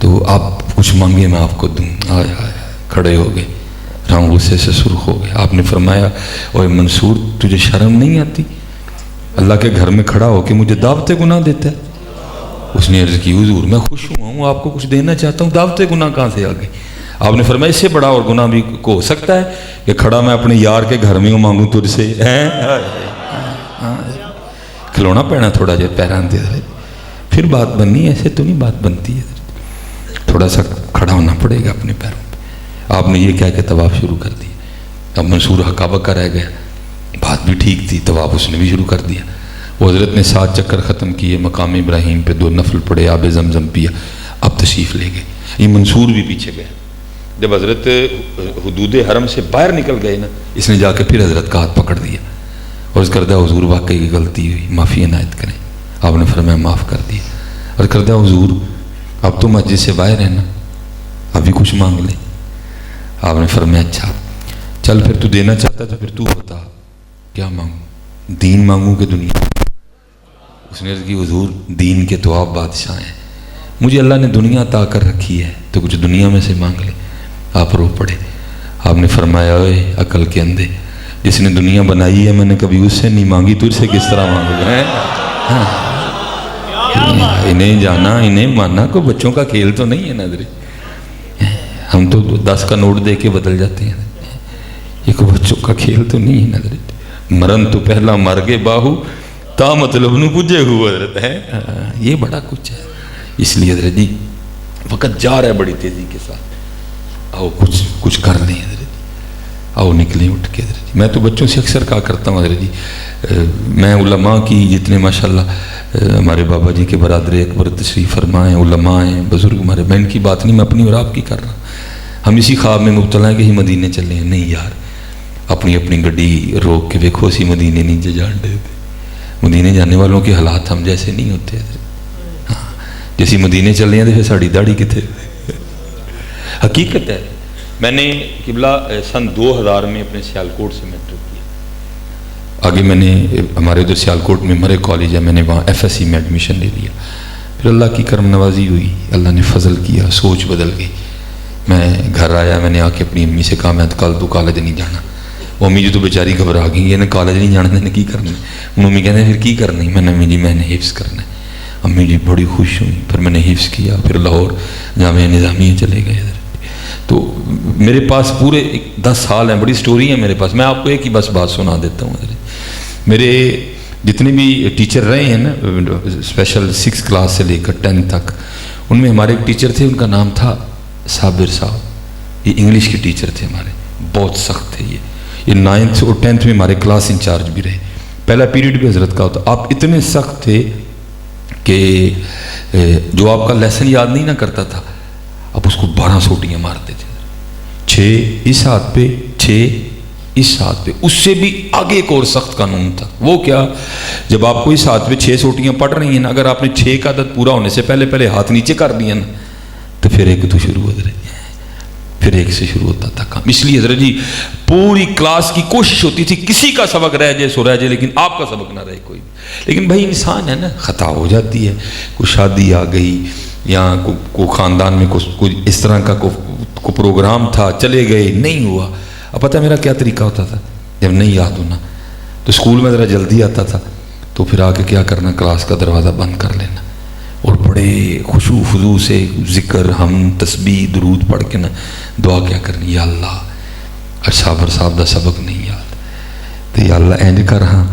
تو آپ کچھ مانگے میں آپ کو دوں. آئے آئے کھڑے ہو گئے, رنگ غصے سے سرخ ہو گئے. آپ نے فرمایا اوے منصور تجھے شرم نہیں آتی اللہ کے گھر میں کھڑا ہو کے مجھے دعوت گناہ دیتا ہے؟ اس نے عرض کی حضور میں خوش ہوں, آپ کو کچھ دینا چاہتا ہوں, دعوت گناہ کہاں سے آ گئی؟ آپ نے فرمایا اس سے بڑا اور گناہ بھی کو ہو سکتا ہے کہ کھڑا میں اپنے یار کے گھر میں مانگوں تجھ سے. کھلونا پینا تھوڑا جہا پیران دے دے پھر بات بننی, ایسے تو نہیں بات بنتی ہے, تھوڑا سا کھڑا ہونا پڑے گا اپنے پیروں پہ. آپ نے یہ کہہ کے طواف شروع کر دیا. اب منصور کعبہ کا رہ گیا, بات بھی ٹھیک تھی, طواف اس نے بھی شروع کر دیا. وہ حضرت نے 7 چکر ختم کیے, مقام ابراہیم پہ 2 نفل پڑے, آب زمزم پیا, اب تشریف لے گئے. یہ منصور بھی پیچھے گیا. جب حضرت حدود حرم سے باہر نکل گئے نا, اس نے جا کے پھر حضرت کا ہاتھ پکڑ دیا اور اس کردہ حضور واقعی کی غلطی ہوئی, معافی عنایت کریں. آپ نے فرمایا معاف کر دیا. اور کردہ حضور اب تو مسجد سے باہر ہے نا, ابھی کچھ مانگ لیں. آپ نے فرمایا اچھا چل پھر تو دینا چاہتا تھا, پھر تو بتا کیا مانگوں, دین مانگوں کہ دنیا؟ اس نے عرض کی حضور دین کے تو آپ بادشاہ ہیں, مجھے اللہ نے دنیا عطا کر رکھی ہے تو کچھ دنیا میں سے مانگ لے. آپ رو پڑے. آپ نے فرمایا اے عقل کے اندھے, جس نے دنیا بنائی ہے میں نے کبھی اس سے نہیں مانگی, تجھ سے کس طرح مانگوں؟ انہیں جانا انہیں ماننا کوئی بچوں کا کھیل تو نہیں ہے نظر. ہم تو 10 کا نوٹ دے کے بدل جاتے ہیں, یہ کوئی بچوں کا کھیل تو نہیں ہے نظر. مرن تو پہلا مر گے باہو تا مطلب نو پجے ہوا حضرت ہے. یہ بڑا کچھ ہے. اس لیے حضرت جی وقت جا رہا ہے بڑی تیزی کے ساتھ, آؤ کچھ کر لیں حضرت جی, آؤ نکلیں اٹھ کے حضرت جی. میں تو بچوں سے اکثر کہا کرتا ہوں حضرت جی, میں علماء کی جتنے ماشاءاللہ ہمارے بابا جی کے برادر اکبر تشریف فرما ہیں, علماء ہیں, بزرگ ہمارے, میں ان کی بات نہیں, میں اپنی اور آپ کی کر رہا ہوں. ہم اسی خواب میں مبتلا ہیں کہ ہی مدینے چلے ہیں. نہیں یار, اپنی اپنی گڈی روک کے دیکھو اسی مدینے نہیں جان دے. مدینے جانے والوں کے حالات ہم جیسے نہیں ہوتے. ہاں جیسی مدینے چل رہے ہیں تو پھر ساڑی داڑھی کتنے. حقیقت ہے. میں نے قبلہ سن 2000 میں اپنے سیالکوٹ سے میٹرک کیا. آگے میں نے ہمارے ادھر سیالکوٹ میں مرے کالج ہے, میں نے وہاں FSC میں ایڈمیشن لے لیا. پھر اللہ کی کرم نوازی ہوئی, اللہ نے فضل کیا, سوچ بدل گئی. میں گھر آیا, میں نے آ کے اپنی امی سے کہا میں کل تو کالج نہیں جانا. وہ امی جی تو بیچاری گھبرا گئی, یہ نے کالج نہیں جانا, نے کی کرنا. امی کہتے ہیں پھر کی کرنا؟ میں نے امی جی میں نے حفظ کرنا ہے. امی جی بڑی خوش ہوئی. پھر میں نے حفظ کیا, پھر لاہور جامعہ نظامیہ چلے گئے. تو میرے پاس پورے 10 سال ہیں, بڑی سٹوری ہیں میرے پاس. میں آپ کو ایک ہی بس بات سنا دیتا ہوں. میرے جتنے بھی ٹیچر رہے ہیں نا, اسپیشل 6 کلاس سے لے کر 10 تک, ان میں ہمارے ایک ٹیچر تھے, ان کا نام تھا صابر صاحب. یہ انگلش کے ٹیچر تھے ہمارے, بہت سخت تھے. یہ 9th اور 10th میں ہمارے کلاس انچارج بھی رہے. پہلا پیریڈ بھی حضرت کا ہوتا. آپ اتنے سخت تھے کہ جو آپ کا لیسن یاد نہیں نہ کرتا تھا, آپ اس کو 12 سوٹیاں مارتے تھے. 6 اس ہاتھ پہ, 6 اس ہاتھ پہ. اس سے بھی آگے ایک اور سخت قانون تھا. وہ کیا, جب آپ کو اس ہاتھ پہ 6 سوٹیاں پڑ رہی ہیں نا, اگر آپ نے 6 کا عدد پورا ہونے سے پہلے ہاتھ نیچے کر دیا نا, تو پھر ایک تو شروع ہو رہی ہے, پھر ایک سے شروع ہوتا تھا کام. اس لیے حضرت جی پوری کلاس کی کوشش ہوتی تھی کسی کا سبق رہ جائے سو رہ جائے, لیکن آپ کا سبق نہ رہے کوئی. لیکن بھائی انسان ہے نا, خطا ہو جاتی ہے. کوئی شادی آ گئی یا کوئی خاندان میں کوئی اس طرح کا کوئی پروگرام تھا, چلے گئے, نہیں ہوا. اب پتہ میرا کیا طریقہ ہوتا تھا, جب نہیں یاد ہونا تو اسکول میں ذرا جلدی آتا تھا, تو پھر آ کے کیا کرنا, کلاس کا دروازہ بند کر لینا اور بڑے خشوع خضوع سے ذکر, ہم تسبیح, درود پڑھ کے نا دعا کیا کرنی, یا اللہ اج صابر صاحب دا سبق نہیں یاد, تو یا اللہ اینج کر, ہاں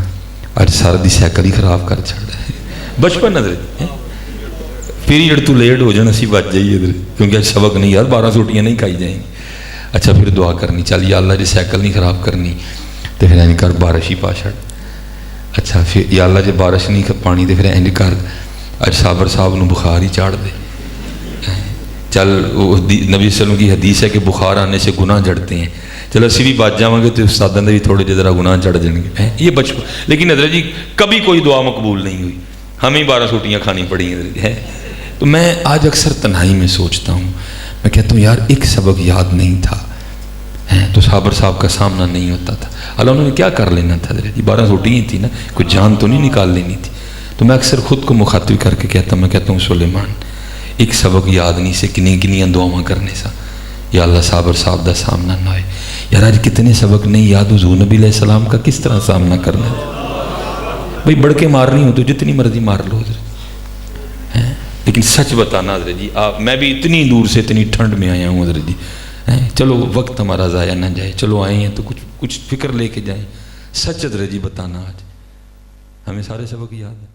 اج سر دی سائیکل ہی خراب کر چھڑ. بچپن نظر پیریڈ تو لیٹ ہو جانا سی بچ جائیے ادھر, کیونکہ اج سبق نہیں یاد, 12 سوٹیاں نہیں کھائی جائیں گی. اچھا پھر دعا کرنی, چل یا اللہ جی سائیکل نہیں خراب کرنی, تو پھر اینج کر بارش ہی پا چھڑ. اچھا پھر یا اللہ جی بارش نہیں پانی, تو پھر اینج کر اج صابر صاحب نو بخار ہی چاڑ دے. چل نبی صلی اللہ علیہ وسلم کی حدیث ہے کہ بخار آنے سے گناہ جڑتے ہیں, چلو اسی بھی بچ جاؤں گے تو استادوں نے بھی تھوڑے جے ذرا گناہ چڑھ جائیں گے. یہ بچپن. لیکن حضرت جی کبھی کوئی دعا مقبول نہیں ہوئی, ہمیں 12 سوٹیاں کھانی پڑی ہیں. تو میں آج اکثر تنہائی میں سوچتا ہوں, میں کہتا ہوں یار ایک سبق یاد نہیں تھا تو صابر صاحب کا سامنا نہیں ہوتا تھا. اللہ انہوں نے کیا کر لینا تھا حضرت جی, 12 سوٹیاں تھیں نا, کوئی جان تو نہیں نکال لینی تھی. تو میں اکثر خود کو مخاطب کر کے کہتا ہوں, میں کہتا ہوں سلیمان ایک سبق یاد نہیں سے کنی کنیاں دعاواں کرنے سا یا اللہ صابر صاحب دا سامنا نہ ہوئے یار آج کتنے سبق نہیں یاد حضور نبی علیہ السلام کا کس طرح سامنا کرنا ہے بھئی بڑھ کے مارنی ہو تو جتنی مرضی مار لو حضرت لیکن سچ بتانا حضرت جی میں بھی اتنی دور سے اتنی ٹھنڈ میں آیا ہوں حضرت جی چلو وقت ہمارا ضائع نہ جائے چلو آئے ہیں تو کچھ فکر لے کے جائیں سچ حضرت جی بتانا آج ہمیں سارے سبق یاد ہیں